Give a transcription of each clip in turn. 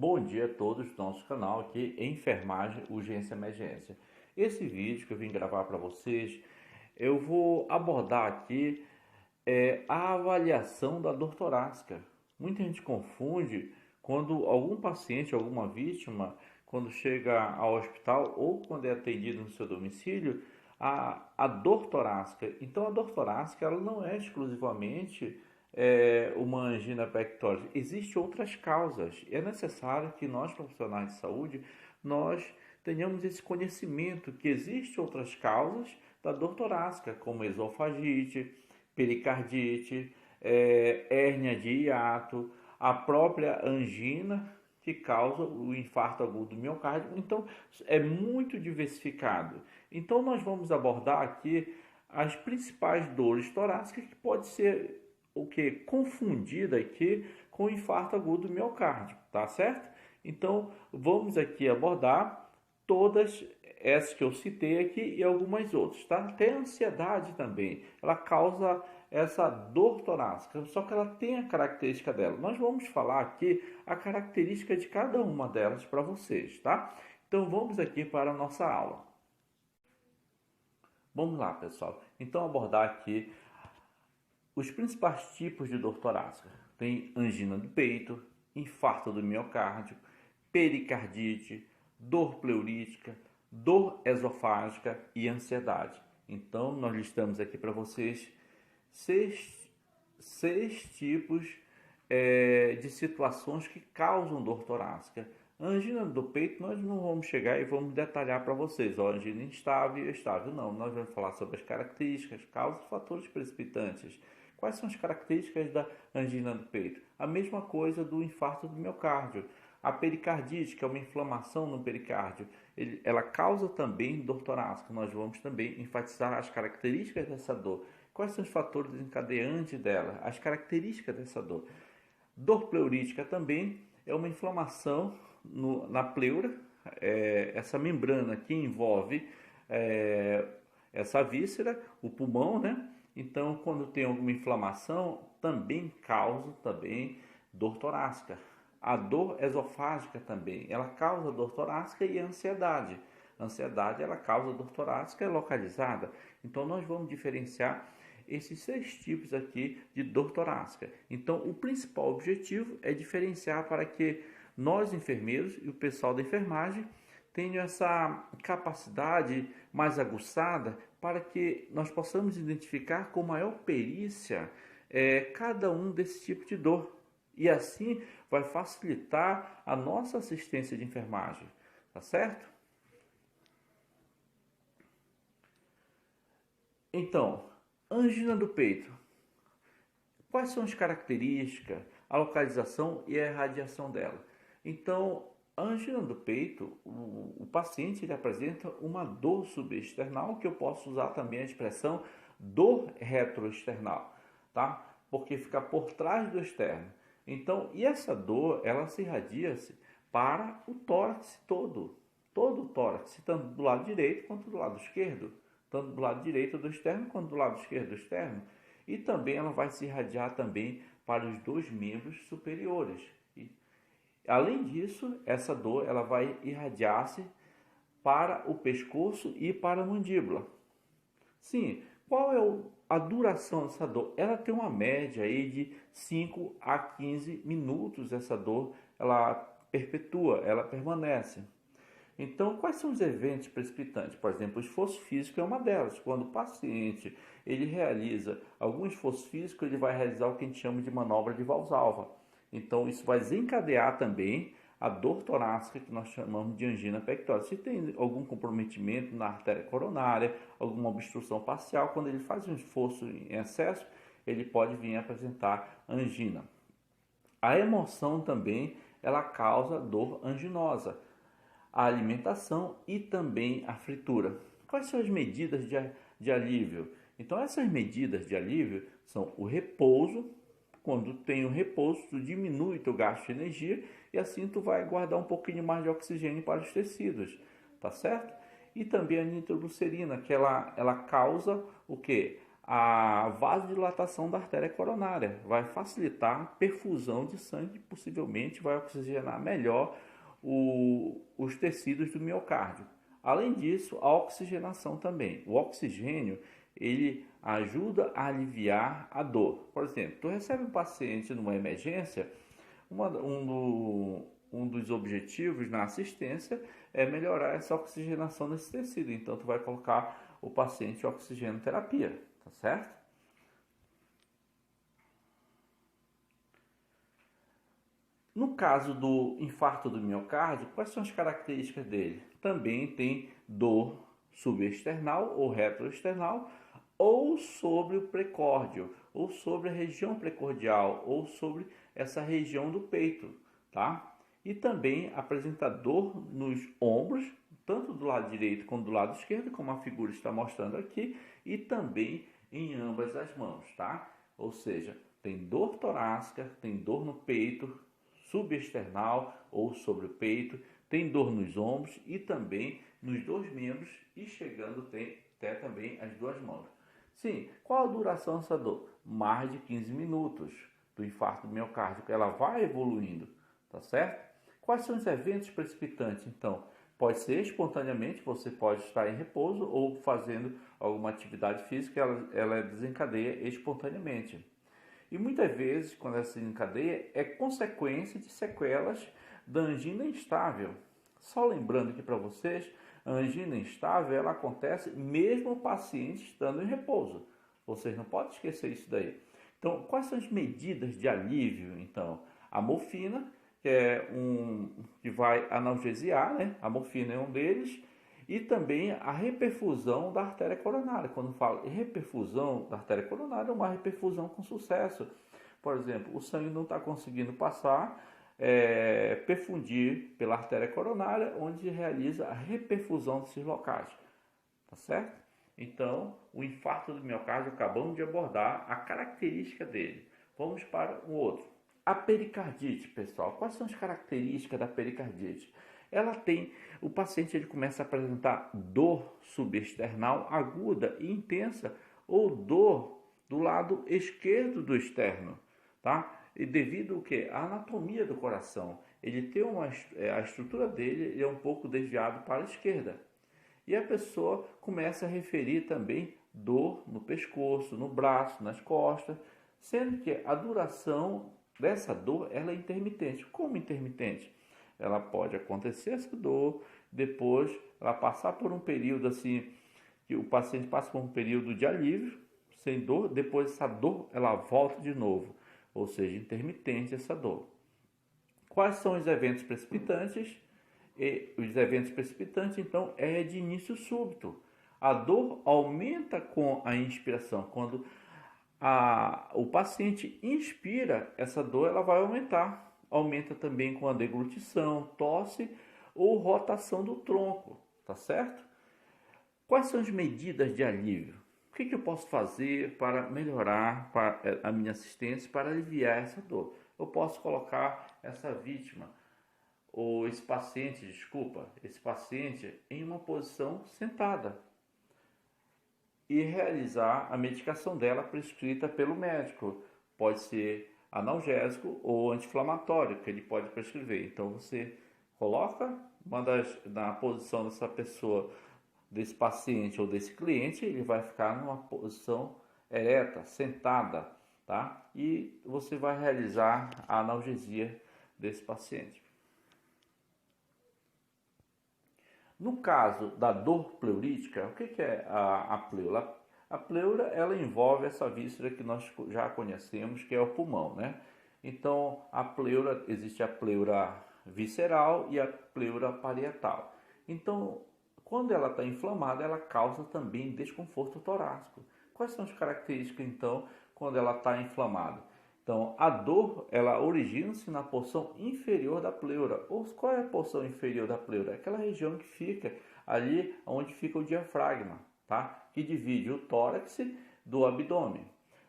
Bom dia a todos do nosso canal aqui, Enfermagem, Urgência e Emergência. Esse vídeo que eu vim gravar para vocês, eu vou abordar aqui a avaliação da dor torácica. Muita gente confunde quando algum paciente, alguma vítima, quando chega ao hospital ou quando é atendido no seu domicílio, a dor torácica. Então a dor torácica ela não é exclusivamente uma angina pectoris. Existem outras causas. É necessário que nós, profissionais de saúde, nós tenhamos esse conhecimento que existem outras causas da dor torácica, como esofagite, pericardite, hérnia de hiato, a própria angina que causa o infarto agudo do miocárdio. Então, é muito diversificado. Então, nós vamos abordar aqui as principais dores torácicas que pode ser confundida aqui com infarto agudo do miocárdio, tá certo? Então, vamos aqui abordar todas essas que eu citei aqui e algumas outras, tá? Até a ansiedade também, ela causa essa dor torácica, só que ela tem a característica dela. Nós vamos falar aqui a característica de cada uma delas para vocês, tá? Então vamos aqui para a nossa aula. Vamos lá, pessoal. Então abordar aqui os principais tipos de dor torácica. Tem angina do peito, infarto do miocárdio, pericardite, dor pleurítica, dor esofágica e ansiedade. Então, nós listamos aqui para vocês seis tipos de situações que causam dor torácica. A angina do peito, nós não vamos chegar e vamos detalhar para vocês. A angina instável e estável, não. Nós vamos falar sobre as características, causas e fatores precipitantes. Quais são as características da angina do peito? A mesma coisa do infarto do miocárdio. A pericardite, que é uma inflamação no pericárdio, ela causa também dor torácica. Nós vamos também enfatizar as características dessa dor. Quais são os fatores desencadeantes dela? As características dessa dor. Dor pleurítica também é uma inflamação na pleura, essa membrana que envolve essa víscera, o pulmão, né? Então, quando tem alguma inflamação, também causa dor torácica. A dor esofágica também, ela causa dor torácica e ansiedade. A ansiedade, ela causa dor torácica localizada. Então, nós vamos diferenciar esses 6 tipos aqui de dor torácica. Então, o principal objetivo é diferenciar para que nós, enfermeiros e o pessoal da enfermagem, tenham essa capacidade mais aguçada para que nós possamos identificar com maior perícia cada um desse tipo de dor. E assim vai facilitar a nossa assistência de enfermagem, tá certo? Então, angina do peito. Quais são as características, a localização e a irradiação dela? Então, a angina do peito, o paciente ele apresenta uma dor subesternal, que eu posso usar também a expressão dor retroesternal, tá? Porque fica por trás do externo. Então, e essa dor, ela se irradia-se para o tórax todo o tórax, tanto do lado direito quanto do lado esquerdo, tanto do lado direito do externo quanto do lado esquerdo do externo. E também ela vai se irradiar também para os 2 membros superiores. Além disso, essa dor ela vai irradiar-se para o pescoço e para a mandíbula. Sim, qual é a duração dessa dor? Ela tem uma média aí de 5 a 15 minutos. Essa dor ela perpetua, ela permanece. Então, quais são os eventos precipitantes? Por exemplo, o esforço físico é uma delas. Quando o paciente ele realiza algum esforço físico, ele vai realizar o que a gente chama de manobra de Valsalva. Então, isso vai desencadear também a dor torácica, que nós chamamos de angina pectoris. Se tem algum comprometimento na artéria coronária, alguma obstrução parcial, quando ele faz um esforço em excesso, ele pode vir a apresentar angina. A emoção também, ela causa dor anginosa. A alimentação e também a fritura. Quais são as medidas de alívio? Então, essas medidas de alívio são o repouso. Quando tem o repouso, tu diminui teu gasto de energia e assim tu vai guardar um pouquinho mais de oxigênio para os tecidos, tá certo? E também a nitroglicerina, que ela causa o quê? a vasodilatação da artéria coronária, vai facilitar a perfusão de sangue, possivelmente vai oxigenar melhor os tecidos do miocárdio. Além disso, a oxigenação também. O oxigênio, ele ajuda a aliviar a dor. Por exemplo, tu recebe um paciente numa emergência, um dos objetivos na assistência é melhorar essa oxigenação nesse tecido. Então, tu vai colocar o paciente em oxigenoterapia, tá certo? No caso do infarto do miocárdio, quais são as características dele? Também tem dor subesternal ou retroesternal, ou sobre o precórdio, ou sobre a região precordial, ou sobre essa região do peito, tá? E também apresenta dor nos ombros, tanto do lado direito quanto do lado esquerdo, como a figura está mostrando aqui, e também em ambas as mãos, tá? Ou seja, tem dor torácica, tem dor no peito, subesternal ou sobre o peito, tem dor nos ombros e também nos dois membros e chegando até também as duas mãos. Sim, qual a duração dessa dor? Mais de 15 minutos do infarto do miocárdio, que ela vai evoluindo, tá certo? Quais são os eventos precipitantes, então? Pode ser espontaneamente, você pode estar em repouso ou fazendo alguma atividade física, ela desencadeia espontaneamente. E muitas vezes, quando ela se desencadeia, é consequência de sequelas da angina instável. Só lembrando aqui para vocês, a angina instável ela acontece mesmo o paciente estando em repouso. Vocês não podem esquecer isso daí. Então, quais são as medidas de alívio? Então, a morfina, que é que vai analgesiar, né? A morfina é um deles. E também a reperfusão da artéria coronária. Quando falo em reperfusão da artéria coronária, é uma reperfusão com sucesso. Por exemplo, o sangue não está conseguindo passar, perfundir pela artéria coronária, onde realiza a reperfusão desses locais. Tá certo? Então, o infarto do miocárdio, acabamos de abordar a característica dele. Vamos para o outro. A pericardite, pessoal. Quais são as características da pericardite? O paciente ele começa a apresentar dor subesternal aguda e intensa ou dor do lado esquerdo do externo, tá? E devido ao que? A anatomia do coração, ele tem a estrutura dele é um pouco desviado para a esquerda. E a pessoa começa a referir também dor no pescoço, no braço, nas costas, sendo que a duração dessa dor ela é intermitente. Como intermitente? Ela pode acontecer essa dor, depois ela passar por um período assim, que o paciente passa por um período de alívio, sem dor, depois essa dor ela volta de novo, ou seja, intermitente essa dor. Quais são os eventos precipitantes? Os eventos precipitantes, então, é de início súbito. A dor aumenta com a inspiração. Quando o paciente inspira, essa dor ela vai aumentar. Aumenta também com a deglutição, tosse ou rotação do tronco, tá certo? Quais são as medidas de alívio? O que eu posso fazer para melhorar a minha assistência, para aliviar essa dor? Eu posso colocar essa vítima, ou esse paciente em uma posição sentada e realizar a medicação dela prescrita pelo médico. Pode ser analgésico ou anti-inflamatório que ele pode prescrever. Então você coloca na posição dessa pessoa, desse paciente ou desse cliente, ele vai ficar numa posição ereta, sentada, tá? E você vai realizar a analgesia desse paciente. No caso da dor pleurítica, o que é a pleura? A pleura ela envolve essa víscera que nós já conhecemos, que é o pulmão, né? Então, existe a pleura visceral e a pleura parietal. Então, quando ela está inflamada, ela causa também desconforto torácico. Quais são as características, então, quando ela está inflamada? Então, a dor, ela origina-se na porção inferior da pleura. Qual é a porção inferior da pleura? Aquela região que fica ali onde fica o diafragma, tá? Que divide o tórax do abdômen.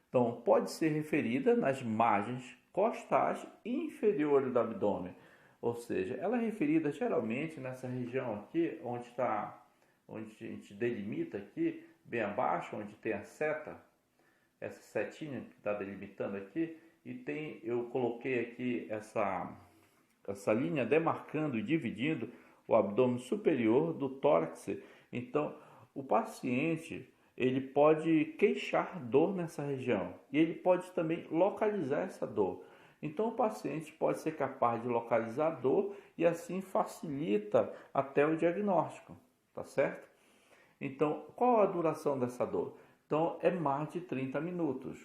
Então, pode ser referida nas margens costais inferiores do abdômen. Ou seja, ela é referida geralmente nessa região aqui, onde a gente delimita aqui, bem abaixo, onde tem a seta. essa setinha que está delimitando aqui, e eu coloquei aqui essa linha demarcando e dividindo o abdômen superior do tórax. Então, o paciente ele pode queixar dor nessa região e ele pode também localizar essa dor. Então, o paciente pode ser capaz de localizar a dor e assim facilita até o diagnóstico, tá certo? Então, qual a duração dessa dor? Então, é mais de 30 minutos.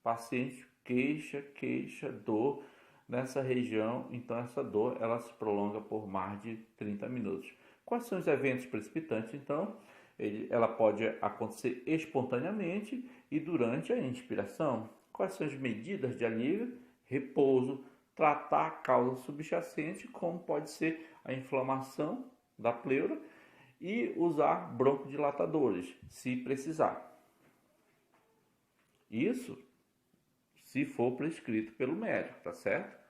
Paciente queixa, dor nessa região, então essa dor ela se prolonga por mais de 30 minutos. Quais são os eventos precipitantes? Então, ela pode acontecer espontaneamente e durante a inspiração. Quais são as medidas de alívio? Repouso, tratar a causa subjacente, como pode ser a inflamação da pleura, e usar broncodilatadores, se precisar. Isso se for prescrito pelo médico, tá certo?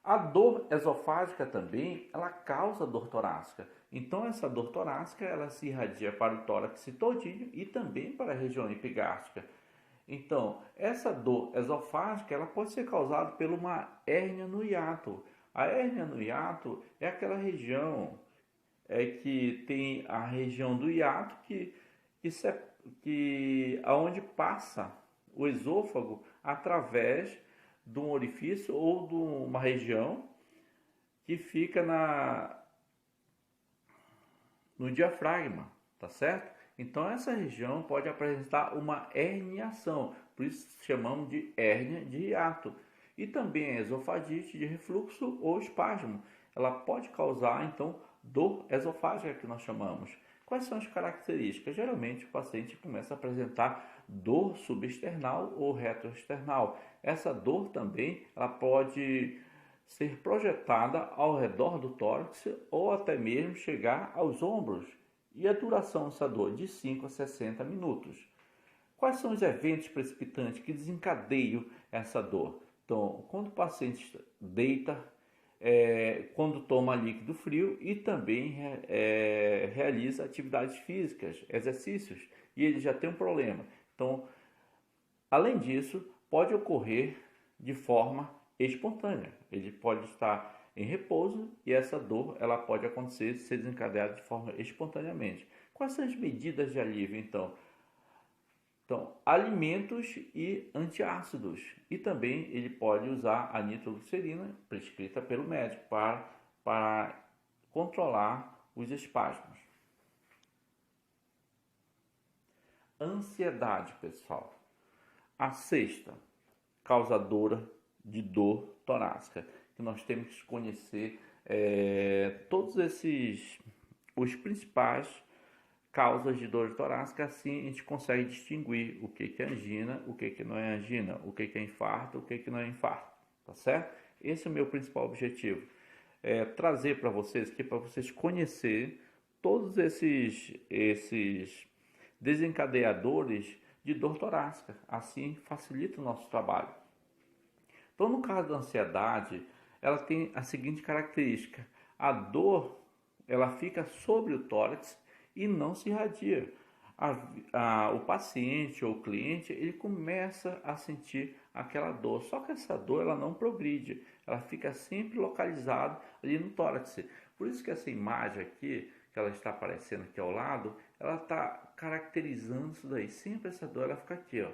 A dor esofágica também, ela causa dor torácica. Então essa dor torácica, ela se irradia para o tórax todinho e também para a região epigástica. Então, essa dor esofágica, ela pode ser causada por uma hérnia no hiato. A hérnia no hiato é aquela região que tem a região do hiato aonde passa o esôfago através de um orifício ou de uma região que fica no diafragma, tá certo? Então essa região pode apresentar uma herniação, por isso chamamos de hérnia de hiato. E também a esofagite de refluxo ou espasmo. Ela pode causar então dor esofágica que nós chamamos. Quais são as características? Geralmente o paciente começa a apresentar dor subesternal ou retroesternal. Essa dor também ela pode ser projetada ao redor do tórax ou até mesmo chegar aos ombros. E a duração dessa dor de 5 a 60 minutos. Quais são os eventos precipitantes que desencadeiam essa dor? Então, quando o paciente deita, quando toma líquido frio e também realiza atividades físicas, exercícios, e ele já tem um problema. Então, além disso, pode ocorrer de forma espontânea. Ele pode estar em repouso e essa dor ela pode acontecer, ser desencadeada de forma espontaneamente. Quais são as medidas de alívio, então? Então, alimentos e antiácidos. E também ele pode usar a nitroglicerina prescrita pelo médico para controlar os espasmos. Ansiedade, pessoal. A sexta causadora de dor torácica, que nós temos que conhecer todos os principais causas de dor torácica, assim a gente consegue distinguir o que é angina, o que não é angina, o que é infarto, o que não é infarto, tá certo? Esse é o meu principal objetivo, trazer para vocês aqui, para vocês conhecerem todos esses desencadeadores de dor torácica, assim facilita o nosso trabalho. Então, no caso da ansiedade, ela tem a seguinte característica: a dor ela fica sobre o tórax e não se irradia. O paciente ou o cliente ele começa a sentir aquela dor, só que essa dor ela não progride, ela fica sempre localizada ali no tórax. Por isso que essa imagem aqui, que ela está aparecendo aqui ao lado, ela está caracterizando isso daí. Sempre essa dor ela fica aqui, ó.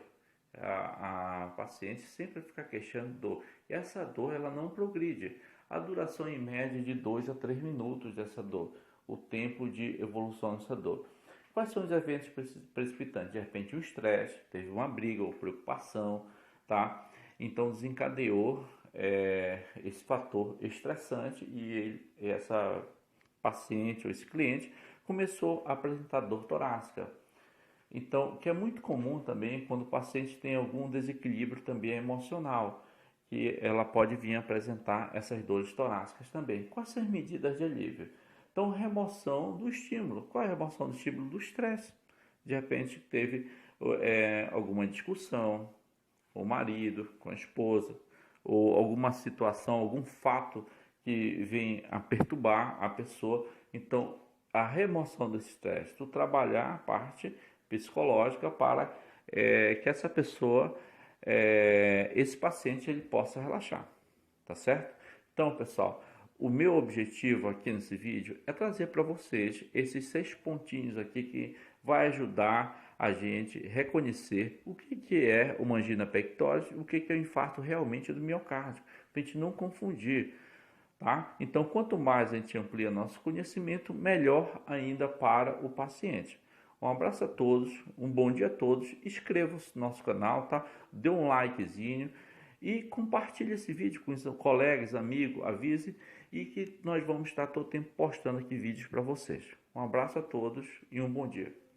A paciente sempre fica queixando dor. E essa dor ela não progride. A duração em média de 2 a 3 minutos dessa dor, o tempo de evolução dessa dor. Quais são os eventos precipitantes? De repente um estresse, teve uma briga ou preocupação, tá? Então desencadeou esse fator estressante e essa paciente ou esse cliente começou a apresentar dor torácica. Então, que é muito comum também quando o paciente tem algum desequilíbrio também emocional, que ela pode vir apresentar essas dores torácicas também. Quais são as medidas de alívio? Então, remoção do estímulo. Qual é a remoção do estímulo? Do estresse. De repente teve alguma discussão com o marido, com a esposa, ou alguma situação, algum fato que vem a perturbar a pessoa. Então, a remoção desse estresse, tu trabalhar a parte psicológica para que essa pessoa, esse paciente, ele possa relaxar, tá certo? Então, pessoal, o meu objetivo aqui nesse vídeo é trazer para vocês esses 6 pontinhos aqui que vai ajudar a gente a reconhecer o que é uma angina pectoris, o que é o infarto realmente do miocárdio, para a gente não confundir. Tá? Então, quanto mais a gente amplia nosso conhecimento, melhor ainda para o paciente. Um abraço a todos, um bom dia a todos, inscreva-se no nosso canal, tá? Dê um likezinho e compartilhe esse vídeo com os colegas, amigos, avise, e que nós vamos estar todo tempo postando aqui vídeos para vocês. Um abraço a todos e um bom dia.